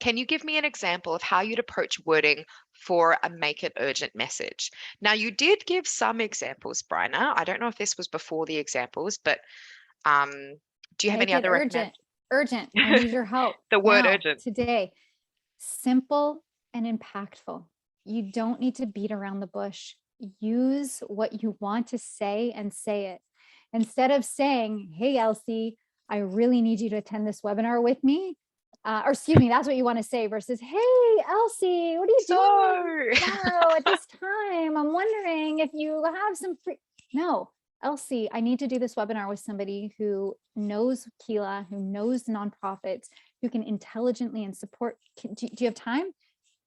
Can you give me an example of how you'd approach wording for a make it urgent message? Now, you did give some examples, Bryna. I don't know if this was before the examples, but do you have Make any it other urgent. Urgent. I need your help. The word now, urgent. Today. Simple and impactful. You don't need to beat around the bush. Use what you want to say and say it. Instead of saying, hey, Elsie, I really need you to attend this webinar with me. Or excuse me, that's what you want to say versus, hey, Elsie, what are you doing tomorrow at this time? I'm wondering if you have some free. No, Elsie, I need to do this webinar with somebody who knows Keela, who knows nonprofits, who can intelligently and support. Do you have time?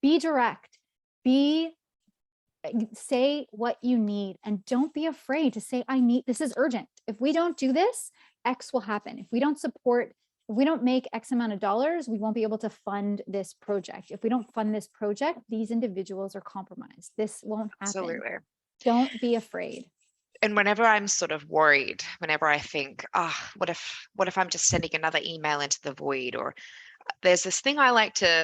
Be direct. Say what you need, and don't be afraid to say, this is urgent. If we don't do this, X will happen. If we don't make X amount of dollars, we won't be able to fund this project. If we don't fund this project, these individuals are compromised. This won't happen. Absolutely. Don't be afraid. And whenever I'm sort of worried, whenever I think, what if I'm just sending another email into the void? Or there's this thing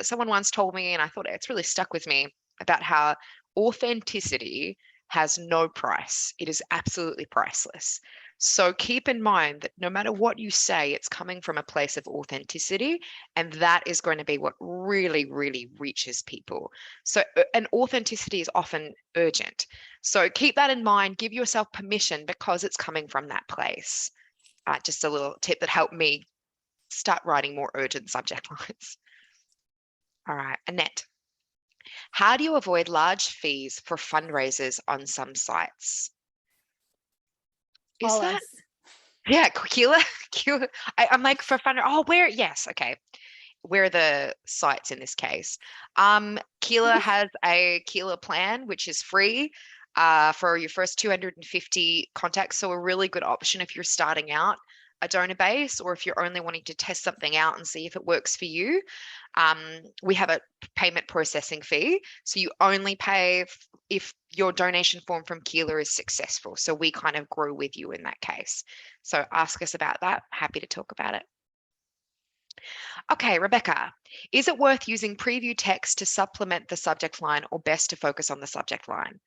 someone once told me, and I thought it's really stuck with me, about how authenticity has no price. It is absolutely priceless. So keep in mind that no matter what you say, it's coming from a place of authenticity, and that is going to be what really, really reaches people. So, and authenticity is often urgent. So keep that in mind, give yourself permission because it's coming from that place. Just a little tip that helped me start writing more urgent subject lines. All right, Annette. How do you avoid large fees for fundraisers on some sites? Call us. Yeah, Keela? I'm like, for fund. Oh, where? Yes, okay. Where are the sites in this case? Keela has a Keela plan, which is free for your first 250 contacts. So a really good option if you're starting out a donor base, or if you're only wanting to test something out and see if it works for you. We have a payment processing fee. So you only pay if your donation form from Keela is successful. So we kind of grow with you in that case. So ask us about that. Happy to talk about it. Okay, Rebecca, is it worth using preview text to supplement the subject line, or best to focus on the subject line?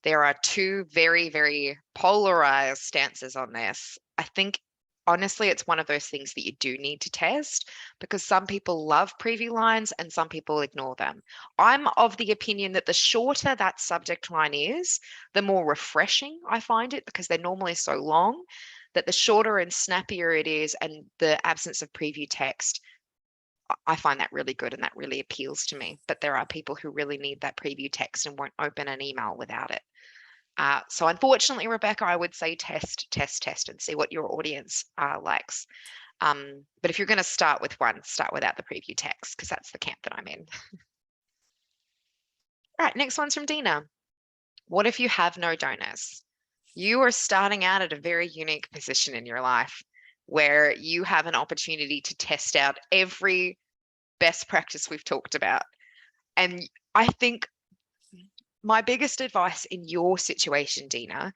There are two very, very polarized stances on this. I think honestly, it's one of those things that you do need to test, because some people love preview lines and some people ignore them. I'm of the opinion that the shorter that subject line is, the more refreshing I find it, because they're normally so long that the shorter and snappier it is, and the absence of preview text, I find that really good and that really appeals to me. But there are people who really need that preview text and won't open an email without it. So unfortunately, Rebecca, I would say test, and see what your audience likes. But if you're going to start with one, start without the preview text, because that's the camp that I'm in. All right, next one's from Dina. What if you have no donors? You are starting out at a very unique position in your life where you have an opportunity to test out every best practice we've talked about. And I think my biggest advice in your situation, Dina,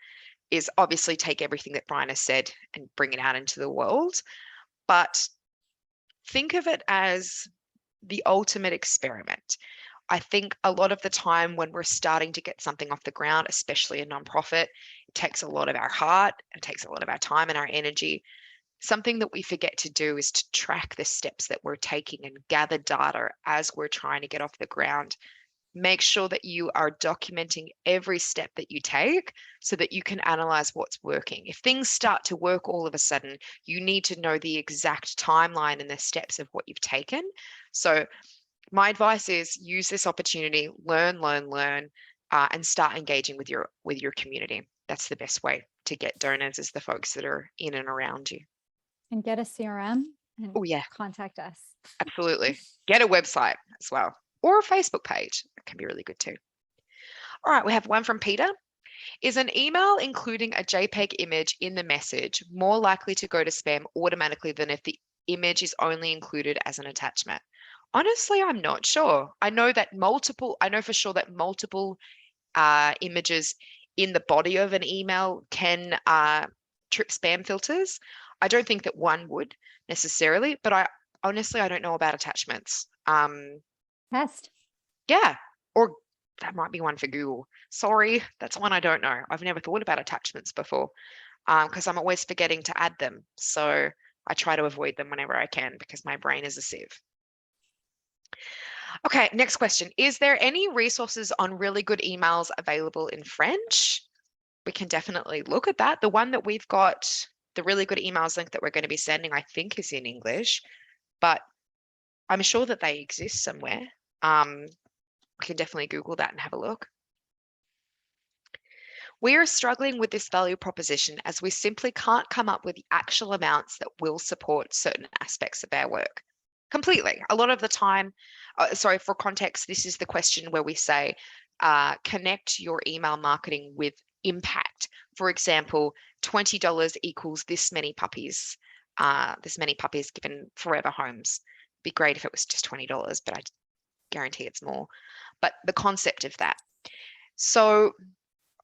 is obviously take everything that Brian has said and bring it out into the world. But think of it as the ultimate experiment. I think a lot of the time when we're starting to get something off the ground, especially a nonprofit, it takes a lot of our heart, it takes a lot of our time and our energy. Something that we forget to do is to track the steps that we're taking and gather data as we're trying to get off the ground. Make sure that you are documenting every step that you take so that you can analyze what's working. If things start to work all of a sudden, you need to know the exact timeline and the steps of what you've taken. So my advice is use this opportunity, learn, and start engaging with your community. That's the best way to get donors, is the folks that are in and around you. And get a CRM and Oh yeah, contact us. absolutely. Get a website as well, or a Facebook page. It can be really good too. All right, we have one from Peter. Is an email including a JPEG image in the message more likely to go to spam automatically than if the image is only included as an attachment? Honestly, I'm not sure. I know for sure that multiple images in the body of an email can trip spam filters. I don't think that one would necessarily, but I honestly I don't know about attachments. Test. Yeah, or that might be one for Google. Sorry, that's one I don't know. I've never thought about attachments before because I'm always forgetting to add them. So I try to avoid them whenever I can because my brain is a sieve. Okay, next question. Is there any resources on really good emails available in French? We can definitely look at that. The one that we've got, the really good emails link that we're going to be sending, I think is in English, but I'm sure that they exist somewhere. We can definitely Google that and have a look. We are struggling with this value proposition as we simply can't come up with the actual amounts that will support certain aspects of our work. Completely. A lot of the time, sorry, for context, this is the question where we say, connect your email marketing with impact. For example, $20 equals this many puppies given forever homes. Be great if it was just $20, but I guarantee it's more. But the concept of that. So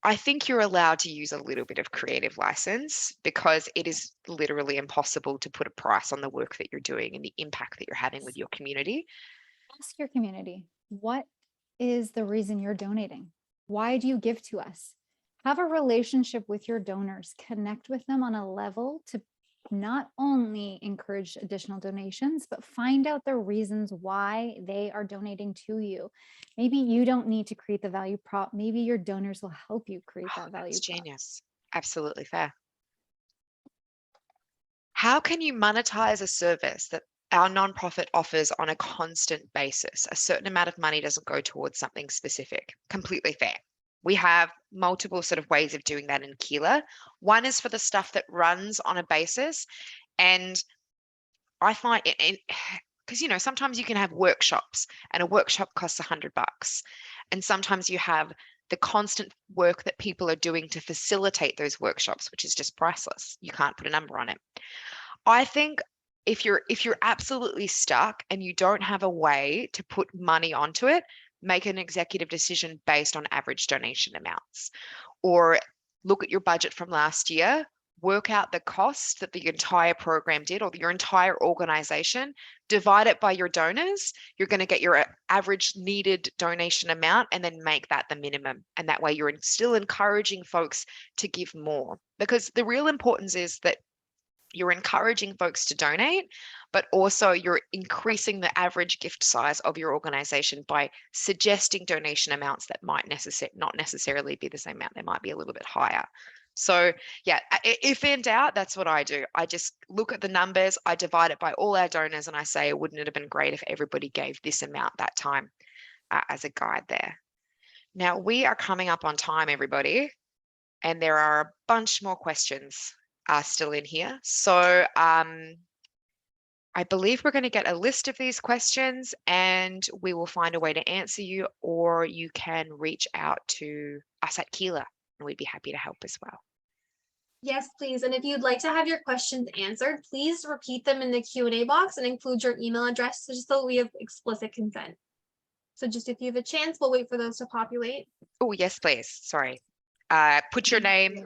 I think you're allowed to use a little bit of creative license because it is literally impossible to put a price on the work that you're doing and the impact that you're having with your community. Ask your community, what is the reason you're donating? Why do you give to us? Have a relationship with your donors, connect with them on a level to not only encourage additional donations, but find out the reasons why they are donating to you. Maybe you don't need to create the value prop. Maybe your donors will help you create that value That's prop. genius. Absolutely fair. How can you monetize a service that our nonprofit offers on a constant basis? A certain amount of money doesn't go towards something specific. Completely fair. We have multiple sort of ways of doing that in Keela. One is for the stuff that runs on a basis. And I find it, because sometimes you can have workshops and a workshop costs $100. And sometimes you have the constant work that people are doing to facilitate those workshops, which is just priceless. You can't put a number on it. I think if you're absolutely stuck and you don't have a way to put money onto it, make an executive decision based on average donation amounts, or look at your budget from last year, work out the cost that the entire program did or your entire organization, divide it by your donors. You're going to get your average needed donation amount and then make that the minimum. And that way you're still encouraging folks to give more, because the real importance is that you're encouraging folks to donate, but also you're increasing the average gift size of your organization by suggesting donation amounts that might not necessarily be the same amount. They might be a little bit higher. So yeah, if in doubt, that's what I do. I just look at the numbers, I divide it by all our donors, and I say, wouldn't it have been great if everybody gave this amount that time as a guide there. Now we are coming up on time, everybody, and there are a bunch more questions still in here. So I believe we're going to get a list of these questions and we will find a way to answer you, or you can reach out to us at Keela and we'd be happy to help as well. Yes, please. And if you'd like to have your questions answered, please repeat them in the Q&A box and include your email address just so we have explicit consent. So just if you have a chance, we'll wait for those to populate. Oh, yes, please. Sorry. Put your name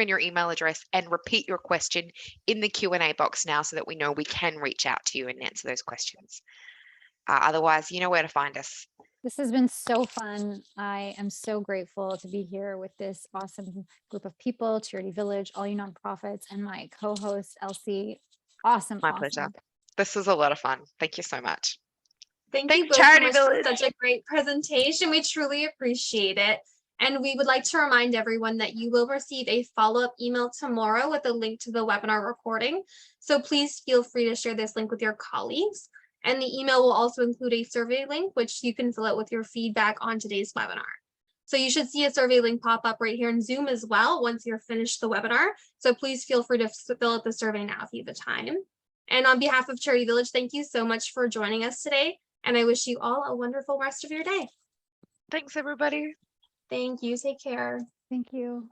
and your email address and repeat your question in the Q&A box now so that we know we can reach out to you and answer those questions. Otherwise, you know where to find us. This has been so fun. I am so grateful to be here with this awesome group of people, Charity Village, all you nonprofits, and my co-host, Elsie. Awesome. My pleasure. This was a lot of fun. Thank you so much. Thank you both so much for such a great presentation. We truly appreciate it. And we would like to remind everyone that you will receive a follow-up email tomorrow with a link to the webinar recording. So please feel free to share this link with your colleagues. And the email will also include a survey link, which you can fill out with your feedback on today's webinar. So you should see a survey link pop up right here in Zoom as well once you're finished the webinar. So please feel free to fill out the survey now if you have the time. And on behalf of Charity Village, thank you so much for joining us today. And I wish you all a wonderful rest of your day. Thanks, everybody. Thank you. Take care. Thank you.